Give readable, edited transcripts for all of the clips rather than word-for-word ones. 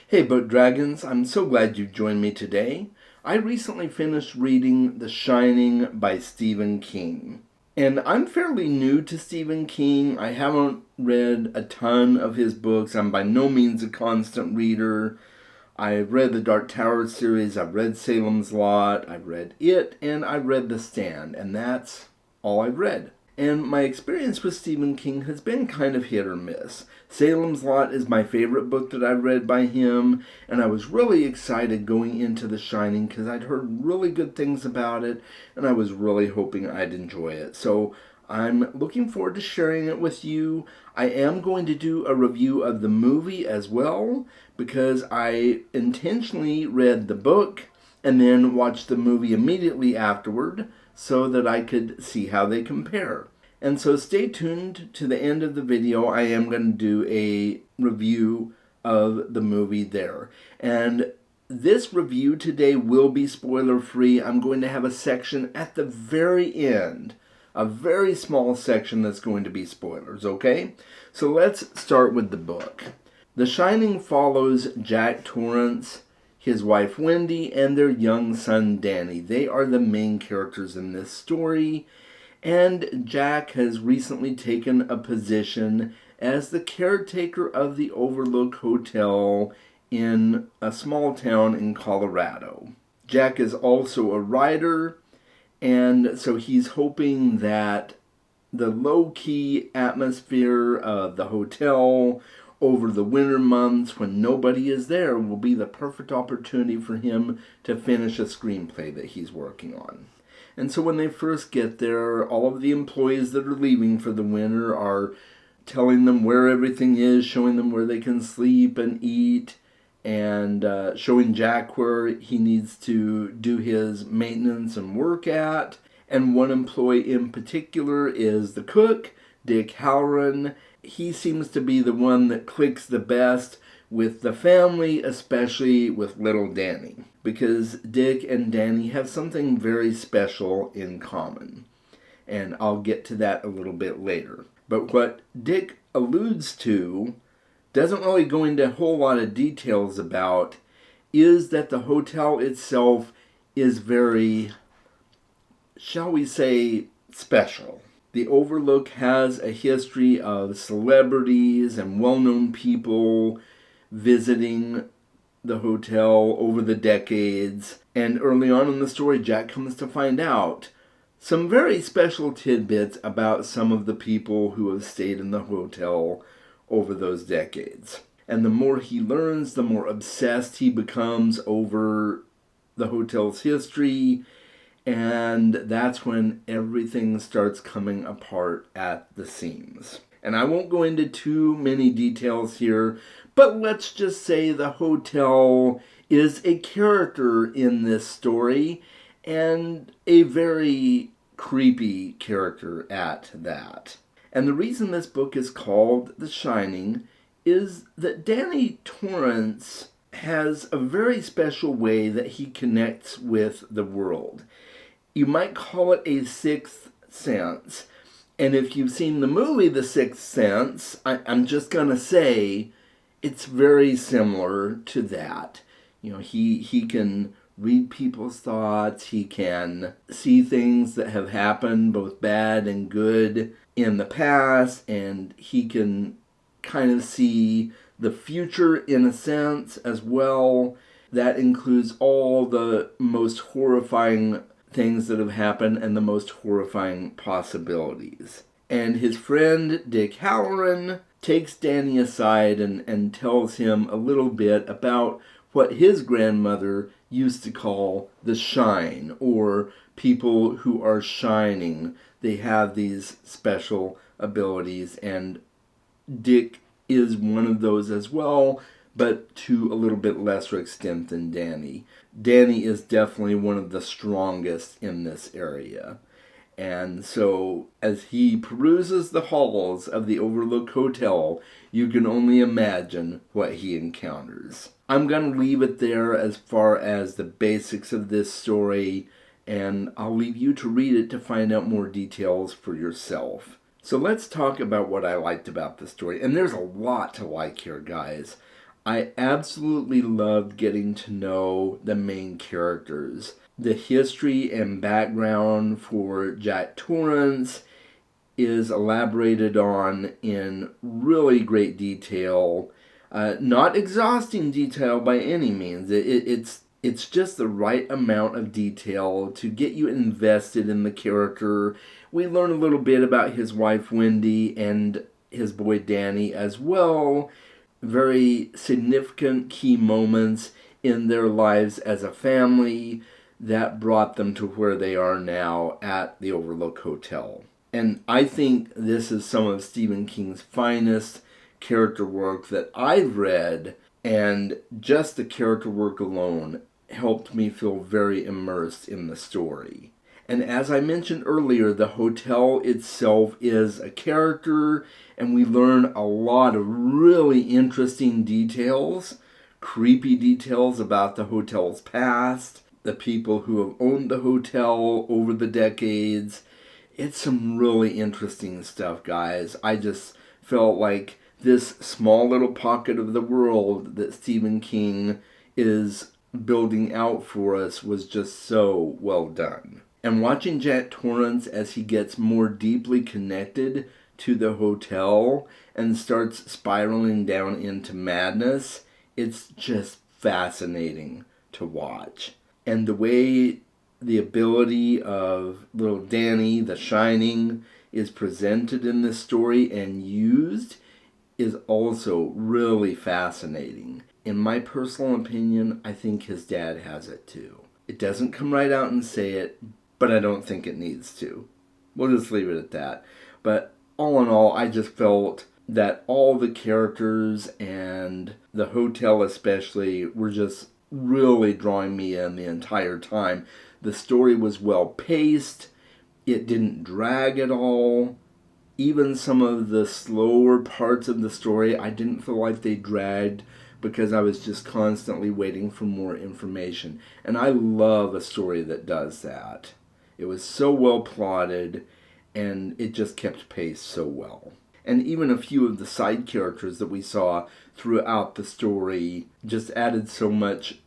Hey, Book Dragons, I'm so glad you've joined me today. I recently finished reading The Shining by Stephen King. And I'm fairly new to Stephen King. I haven't read a ton of his books. I'm by no means a constant reader. I've read the Dark Tower series, I've read Salem's Lot, I've read It, and I've read The Stand, and that's all I've read. And my experience with Stephen King has been kind of hit or miss. Salem's Lot is my favorite book that I've read by him, and I was really excited going into The Shining because I'd heard really good things about it, and I was really hoping I'd enjoy it. So I'm looking forward to sharing it with you. I am going to do a review of the movie as well because I intentionally read the book and then watched the movie immediately afterward so that I could see how they compare. And so stay tuned to the end of the video. I am going to do a review of the movie there. And this review today will be spoiler free. I'm going to have a section at the very end, a very small section that's going to be spoilers, okay? So let's start with the book. The Shining follows Jack Torrance, his wife Wendy, and their young son Danny. They are the main characters in this story, and Jack has recently taken a position as the caretaker of the Overlook Hotel in a small town in Colorado. Jack is also a writer, and so he's hoping that the low-key atmosphere of the hotel over the winter months when nobody is there will be the perfect opportunity for him to finish a screenplay that he's working on. And so when they first get there, all of the employees that are leaving for the winter are telling them where everything is, showing them where they can sleep and eat, and showing Jack where he needs to do his maintenance and work at. And one employee in particular is the cook, Dick Halloran. He seems to be the one that clicks the best with the family, especially with little Danny, because Dick and Danny have something very special in common. And I'll get to that a little bit later. But what Dick alludes to, doesn't really go into a whole lot of details about, is that the hotel itself is very, shall we say, special. The Overlook has a history of celebrities and well-known people visiting the hotel over the decades. And early on in the story, Jack comes to find out some very special tidbits about some of the people who have stayed in the hotel over those decades. And the more he learns, the more obsessed he becomes over the hotel's history. And that's when everything starts coming apart at the seams. And I won't go into too many details here, but let's just say the hotel is a character in this story, and a very creepy character at that. And the reason this book is called The Shining is that Danny Torrance has a very special way that he connects with the world. You might call it a sixth sense. And if you've seen the movie The Sixth Sense, I'm just going to say it's very similar to that. You know, he can read people's thoughts. He can see things that have happened, both bad and good, in the past. And he can kind of see the future in a sense as well. That includes all the most horrifying things that have happened and the most horrifying possibilities. And his friend Dick Halloran takes Danny aside and tells him a little bit about what his grandmother used to call the shine, or people who are shining. They have these special abilities, and Dick is one of those as well, but to a little bit lesser extent than Danny. Danny is definitely one of the strongest in this area. And so as he peruses the halls of the Overlook Hotel, you can only imagine what he encounters. I'm going to leave it there as far as the basics of this story, and I'll leave you to read it to find out more details for yourself. So let's talk about what I liked about the story. And there's a lot to like here, guys. I absolutely loved getting to know the main characters. The history and background for Jack Torrance is elaborated on in really great detail. Not exhausting detail by any means. It's just the right amount of detail to get you invested in the character. We learn a little bit about his wife Wendy and his boy Danny as well. Very significant key moments in their lives as a family that brought them to where they are now at the Overlook Hotel. And I think this is some of Stephen King's finest character work that I've read, and just the character work alone helped me feel very immersed in the story. And as I mentioned earlier, the hotel itself is a character, and we learn a lot of really interesting details, creepy details about the hotel's past, the people who have owned the hotel over the decades. It's some really interesting stuff, guys. I just felt like this small little pocket of the world that Stephen King is building out for us was just so well done. And watching Jack Torrance as he gets more deeply connected to the hotel and starts spiraling down into madness, it's just fascinating to watch. And the way the ability of little Danny, the Shining, is presented in this story and used is also really fascinating. In my personal opinion, I think his dad has it too. It doesn't come right out and say it, but I don't think it needs to. We'll just leave it at that. But all in all, I just felt that all the characters and the hotel especially were just really drawing me in the entire time. The story was well paced. It didn't drag at all. Even some of the slower parts of the story, I didn't feel like they dragged because I was just constantly waiting for more information. And I love a story that does that. It was so well plotted, and it just kept pace so well. And even a few of the side characters that we saw throughout the story just added so much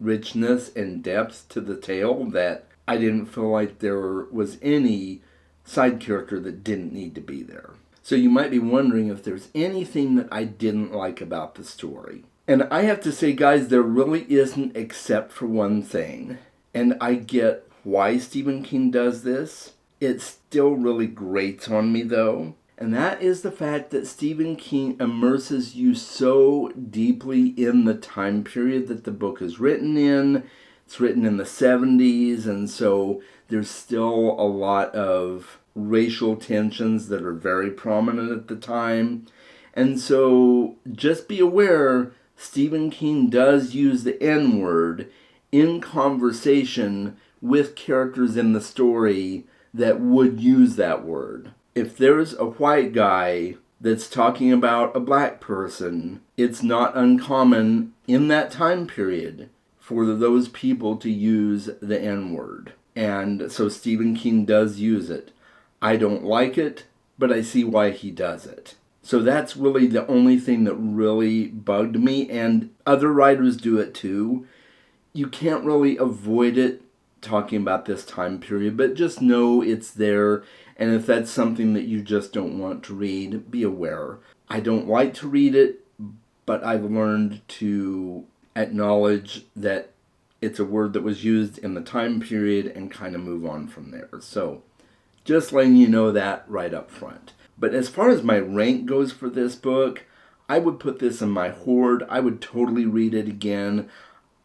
richness and depth to the tale that I didn't feel like there was any side character that didn't need to be there. So you might be wondering if there's anything that I didn't like about the story. And I have to say, guys, there really isn't, except for one thing. And I get why Stephen King does this. It still really grates on me, though. And that is the fact that Stephen King immerses you so deeply in the time period that the book is written in. It's written in the 70s, and so there's still a lot of racial tensions that are very prominent at the time. And so just be aware, Stephen King does use the N-word in conversation with characters in the story that would use that word. If there's a white guy that's talking about a black person, it's not uncommon in that time period for those people to use the N-word. And so Stephen King does use it. I don't like it, but I see why he does it. So that's really the only thing that really bugged me, and other writers do it too. You can't really avoid it talking about this time period, but just know it's there, and if that's something that you just don't want to read, be aware. I don't like to read it, but I've learned to acknowledge that it's a word that was used in the time period and kind of move on from there. So just letting you know that right up front. But as far as my rank goes for this book, I would put this in my hoard. I would totally read it again.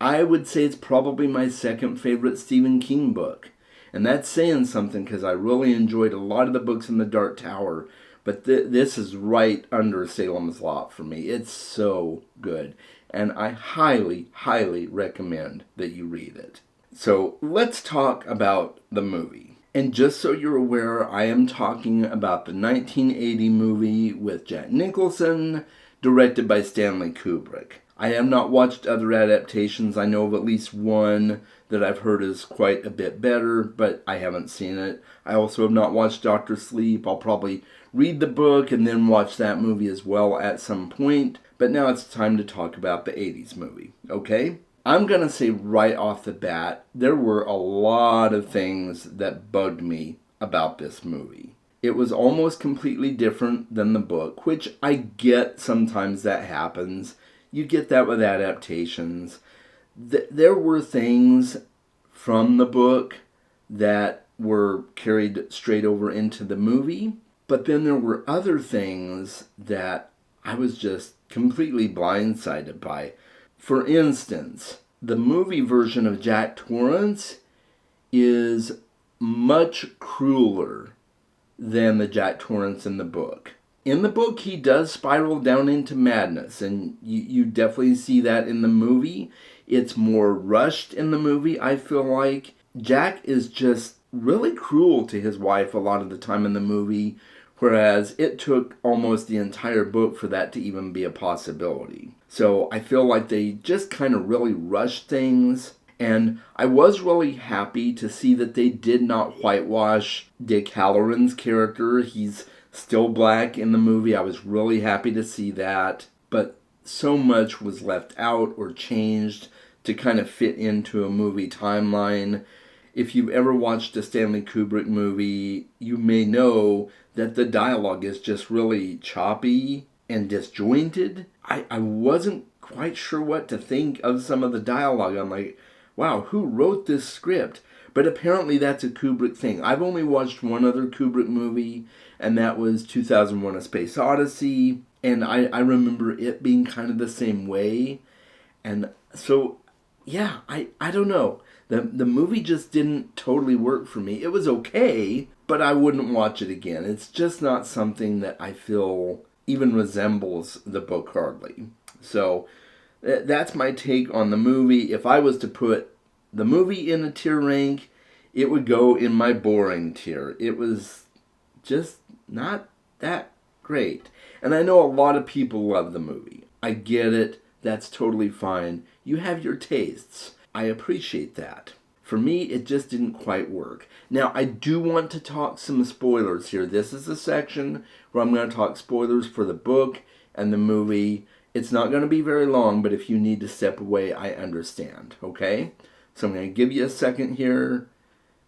I would say it's probably my second favorite Stephen King book. And that's saying something because I really enjoyed a lot of the books in the Dark Tower. But this is right under Salem's Lot for me. It's so good. And I highly, highly recommend that you read it. So let's talk about the movie. And just so you're aware, I am talking about the 1980 movie with Jack Nicholson, directed by Stanley Kubrick. I have not watched other adaptations. I know of at least one that I've heard is quite a bit better, but I haven't seen it. I also have not watched Dr. Sleep. I'll probably read the book and then watch that movie as well at some point. But now it's time to talk about the 80s movie, okay? I'm going to say right off the bat, there were a lot of things that bugged me about this movie. It was almost completely different than the book, which I get sometimes that happens. You get that with adaptations. There were things from the book that were carried straight over into the movie, but then there were other things that I was just completely blindsided by. For instance, the movie version of Jack Torrance is much crueler than the Jack Torrance in the book. In the book, he does spiral down into madness, and you definitely see that in the movie. It's more rushed in the movie, I feel like. Jack is just really cruel to his wife a lot of the time in the movie, whereas it took almost the entire book for that to even be a possibility. So I feel like they just kind of really rushed things. And I was really happy to see that they did not whitewash Dick Halloran's character. He's still black in the movie. I was really happy to see that. But so much was left out or changed to kind of fit into a movie timeline. If you've ever watched a Stanley Kubrick movie, you may know that the dialogue is just really choppy and disjointed. I wasn't quite sure what to think of some of the dialogue. I'm like, wow, who wrote this script? But apparently that's a Kubrick thing. I've only watched one other Kubrick movie, and that was 2001: A Space Odyssey. And I remember it being kind of the same way. And so, yeah, I don't know. The movie just didn't totally work for me. It was okay, but I wouldn't watch it again. It's just not something that I feel even resembles the book hardly. So that's my take on the movie. If I was to put the movie in a tier rank, it would go in my boring tier. It was just not that great. And I know a lot of people love the movie. I get it. That's totally fine. You have your tastes. I appreciate that. For me, it just didn't quite work. Now, I do want to talk some spoilers here. This is a section where I'm going to talk spoilers for the book and the movie. It's not going to be very long, but if you need to step away, I understand, okay? So I'm going to give you a second here.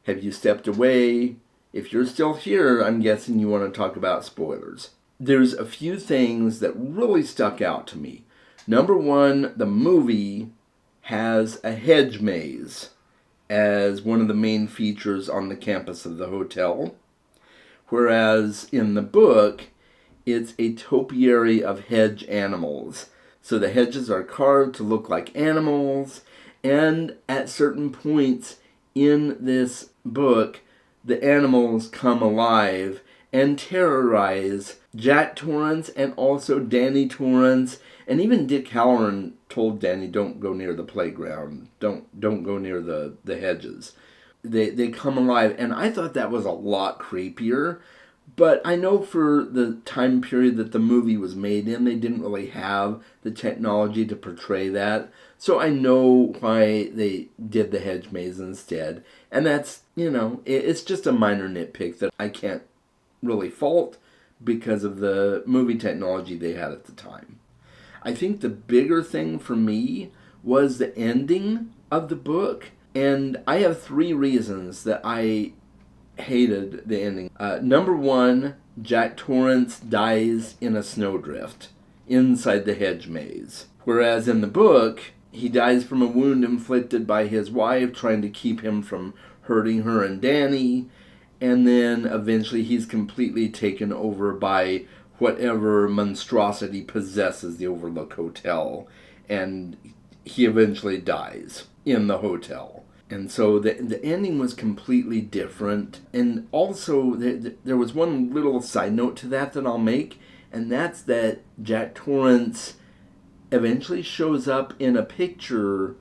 Have you stepped away? If you're still here, I'm guessing you want to talk about spoilers. There's a few things that really stuck out to me. Number one, the movie has a hedge maze as one of the main features on the campus of the hotel, whereas in the book, it's a topiary of hedge animals. So the hedges are carved to look like animals, and at certain points in this book, the animals come alive and terrorize Jack Torrance and also Danny Torrance. And even Dick Halloran told Danny, don't go near the playground. Don't go near the hedges. They come alive. And I thought that was a lot creepier. But I know for the time period that the movie was made in, they didn't really have the technology to portray that. So I know why they did the hedge maze instead. And that's, it's just a minor nitpick that I can't really fault because of the movie technology they had at the time. I think the bigger thing for me was the ending of the book. And I have 3 reasons that I hated the ending. Number one, Jack Torrance dies in a snowdrift inside the hedge maze. Whereas in the book, he dies from a wound inflicted by his wife trying to keep him from hurting her and Danny. And then eventually he's completely taken over by whatever monstrosity possesses the Overlook Hotel. And he eventually dies in the hotel. And so the ending was completely different. And also, there was one little side note to that I'll make, and that's that Jack Torrance eventually shows up in a picture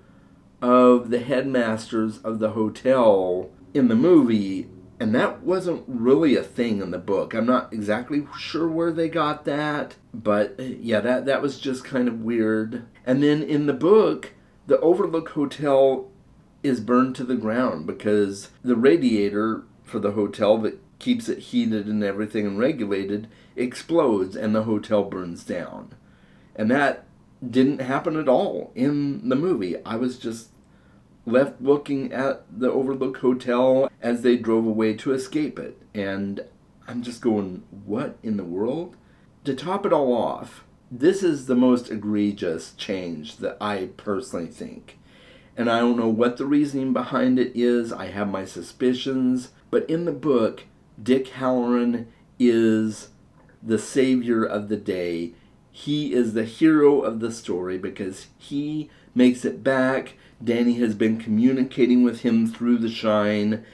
of the headmasters of the hotel in the movie, and that wasn't really a thing in the book. I'm not exactly sure where they got that, but yeah, that was just kind of weird. And then in the book, the Overlook Hotel is burned to the ground because the radiator for the hotel that keeps it heated and everything and regulated explodes and the hotel burns down. And that didn't happen at all in the movie. I was just left looking at the Overlook Hotel as they drove away to escape it. And I'm just going, what in the world? To top it all off, this is the most egregious change that I personally think. And I don't know what the reasoning behind it is. I have my suspicions. But in the book, Dick Hallorann is the savior of the day. He is the hero of the story because he makes it back. Danny has been communicating with him through the shine.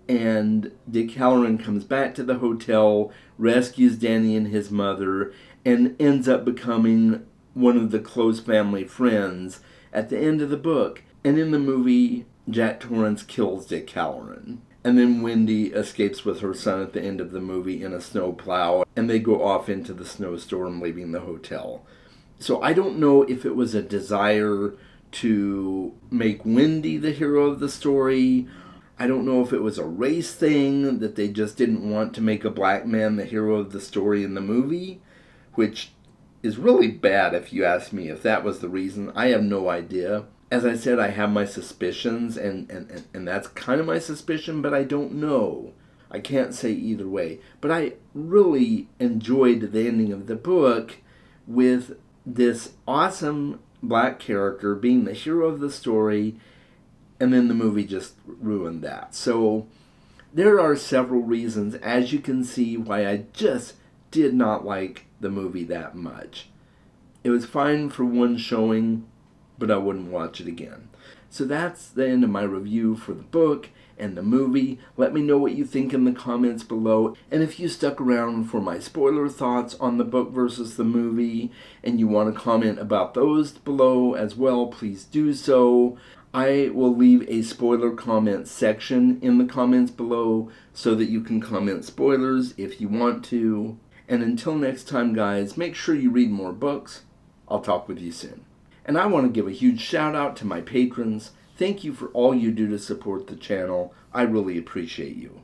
And Dick Hallorann comes back to the hotel, rescues Danny and his mother, and ends up becoming one of the close family friends at the end of the book. And in the movie, Jack Torrance kills Dick Hallorann. And then Wendy escapes with her son at the end of the movie in a snowplow, and they go off into the snowstorm, leaving the hotel. So I don't know if it was a desire to make Wendy the hero of the story. I don't know if it was a race thing, that they just didn't want to make a black man the hero of the story in the movie, which is really bad if you ask me if that was the reason. I have no idea. As I said, I have my suspicions, and that's kind of my suspicion, but I don't know. I can't say either way. But I really enjoyed the ending of the book with this awesome black character being the hero of the story, and then the movie just ruined that. So there are several reasons, as you can see, why I just did not like the movie that much. It was fine for one showing, but I wouldn't watch it again. So that's the end of my review for the book and the movie. Let me know what you think in the comments below. And if you stuck around for my spoiler thoughts on the book versus the movie, and you want to comment about those below as well, please do so. I will leave a spoiler comment section in the comments below so that you can comment spoilers if you want to. And until next time, guys, make sure you read more books. I'll talk with you soon. And I want to give a huge shout out to my patrons. Thank you for all you do to support the channel. I really appreciate you.